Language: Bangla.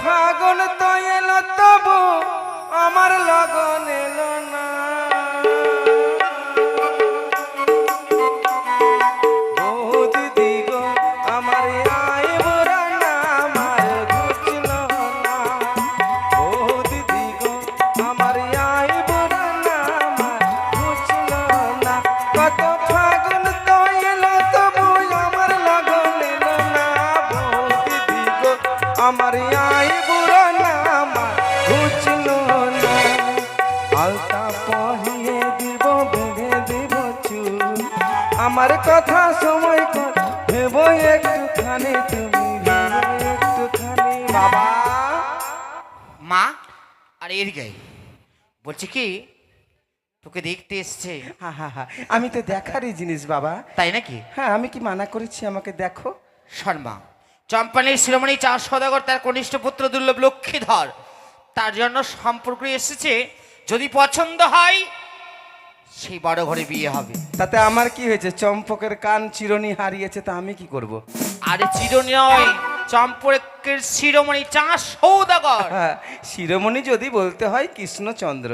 ফাগুন তো এলো তবু আমার লগন এলো না। ও দিদি গো আমার আইবুড়ো না আমার ঘুচলো না। ও দিদি গো আমার আইবুড়ো না আমার ঘুচলো না। কত ফাগুন তো এলো তবু আমার লগন এলো না। ও দিদি গো আমার আইবুড়ো না আমার ঘুচলো না। আলতা পরিয়ে দিব বেঁধে দিব চুল, আমার কথা সময় কর ভেবো একটুখানি, তুমি ভেবো একটুখানি। বাবা মা আর এদিকে বলছি কি তোকে দেখতে এসছে। হা হা হা, আমি তো দেখারই জিনিস বাবা। তাই নাকি? হ্যাঁ, আমি কি মানা করেছি আমাকে দেখো? শর্মা চম্পানের শিরোমণি চা সদাগর তার কনিষ্ঠ পুত্র দুর্লভ লক্ষ্মীধর তার জন্য সম্পর্ক এসেছে, যদি পছন্দ হয় সেই বড় ঘরে বিয়ে হবে। তাতে আমার কি হয়েছে? চম্পকের কান চিরুনি হারিয়েছে, তা আমি কি করব? আরে চিরনি নয়, চম্পকের শিরোমণি চা সৌদাগর। হ্যাঁ, শিরোমণি যদি বলতে হয় কৃষ্ণচন্দ্র,